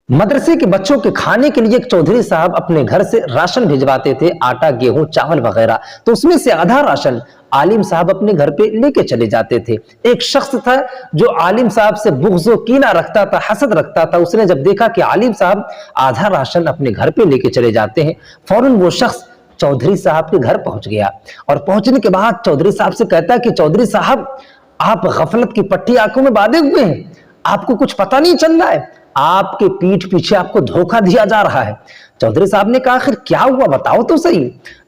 मदरसे के बच्चों के खाने के लिए एक चौधरी साहब अपने घर से राशन भिजवाते थे, आटा, गेहूं, चावल वगैरह। तो उसमें से आधा राशन आलिम साहब अपने घर पे लेके चले जाते थे। एक शख्स था जो आलिम साहब से बुग़्ज़ व कीना रखता था, हसद रखता था। उसने जब देखा कि आलिम साहब आधा राशन अपने घर पे लेके चले जाते हैं, फौरन वो शख्स चौधरी साहब के घर पहुंच गया और पहुंचने के बाद चौधरी साहब से कहता है कि चौधरी साहब, आप गफलत की पट्टी आंखों में बांधे हुए हैं, आपको कुछ पता नहीं चल रहा है, आपके पीठ पीछे आपको धोखा दिया जा रहा है। चौधरी साहब ने कहा, आखिर क्या हुआ, बताओ तो सही।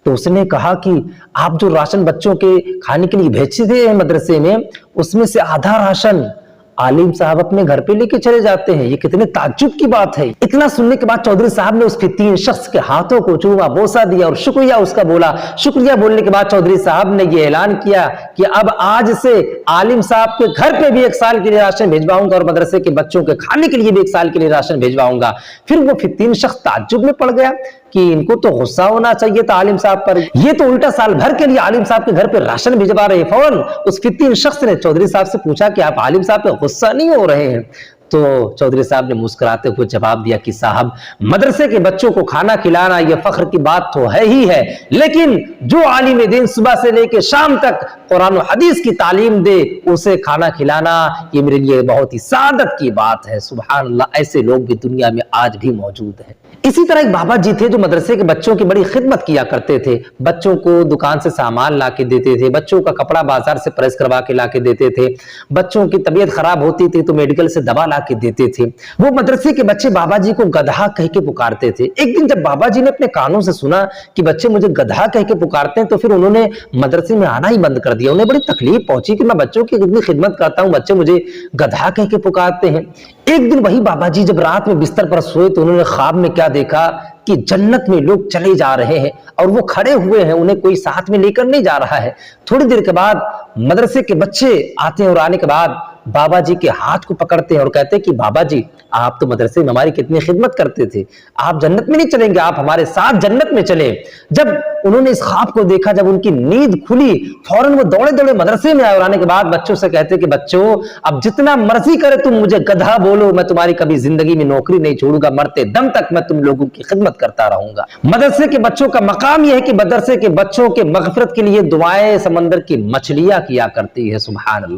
तो उसने कहा कि आप जो राशन बच्चों के खाने के लिए भेजते थे मदरसे में, उसमें से आधा राशन आलिम साहब अपने घर पे लेके चले जाते हैं। ये कितने ताज्जुब की बात है। इतना सुनने के बाद चौधरी साहब ने उसके 3 शख्स के हाथों को चूमा, बोसा दिया और शुक्रिया उसका बोला। शुक्रिया बोलने के बाद चौधरी साहब ने ये ऐलान किया कि अब आज से आलिम साहब के घर पे भी 1 साल के लिए राशन भिजवाऊंगा और मदरसे के बच्चों के खाने के लिए भी 1 साल के लिए राशन भिजवाऊंगा। फिर वो 3 शख्स ताज्जुब में पड़ गया कि इनको तो गुस्सा होना चाहिए था आलिम साहब पर, ये तो उल्टा साल भर के लिए आलिम साहब के घर पे राशन भिजवा रहे। फौरन उस 3 शख्स ने चौधरी साहब से पूछा कि आप आलिम साहब पे गुस्सा नहीं हो रहे हैं? तो चौधरी साहब ने मुस्कुराते हुए जवाब दिया कि साहब, मदरसे के बच्चों को खाना खिलाना ये फख्र की बात तो है ही है, लेकिन जो आलिम दीन सुबह से लेकर शाम तक कुरान और हदीस की तालीम दे, उसे खाना खिलाना ये मेरे लिए बहुत ही सादत की बात है। सुभान अल्लाह, ऐसे लोग भी दुनिया में आज भी मौजूद हैं। इसी तरह एक बाबा जी थे जो मदरसे के बच्चों की बड़ी खिदमत किया करते थे। बच्चों को दुकान से सामान ला के देते थे, बच्चों का कपड़ा बाजार से प्रेस करवा के ला के देते थे, बच्चों की तबीयत खराब होती थी तो मेडिकल से दवा ला के देते थे। वो मदरसे के बच्चे बाबा जी को गधा कह के पुकारते थे। एक दिन जब बाबा जी ने अपने कानों से सुना कि बच्चे मुझे गधा कह के पुकारते हैं, तो फिर उन्होंने मदरसे में आना ही बंद कर दिया। उन्हें बड़ी तकलीफ पहुंची कि मैं बच्चों की कितनी खिदमत करता हूं, बच्चे मुझे गधा कह के पुकारते हैं। एक दिन वही बाबा जी जब रात में बिस्तर पर सोए तो उन्होंने ख्वाब में क्या देखा कि जन्नत में लोग चले जा रहे हैं और वो खड़े हुए हैं, उन्हें कोई साथ में लेकर नहीं जा रहा है। थोड़ी देर के बाद मदरसे के बच्चे आते हैं और आने के बाद बाबा जी के हाथ को पकड़ते हैं और कहते हैं कि बाबा जी, आप तो मदरसे में हमारी कितनी खिदमत करते थे, आप जन्नत में नहीं चलेंगे, आप हमारे साथ जन्नत में चले। जब उन्होंने इस ख्वाब को देखा, जब उनकी नींद खुली, फौरन वो दौड़े दौड़े मदरसे में आए और आने के बाद बच्चों से कहते कि बच्चों, अब जितना मर्जी करे तुम मुझे गधा बोलो, मैं तुम्हारी कभी जिंदगी में नौकरी नहीं छोड़ूंगा, मरते दम तक मैं तुम लोगों की खिदमत करता रहूंगा। मदरसे के बच्चों का मकाम यह है कि मदरसे के बच्चों के मगफिरत के लिए दुआएं समंदर की मछलियां किया करती है। सुभान अल्लाह।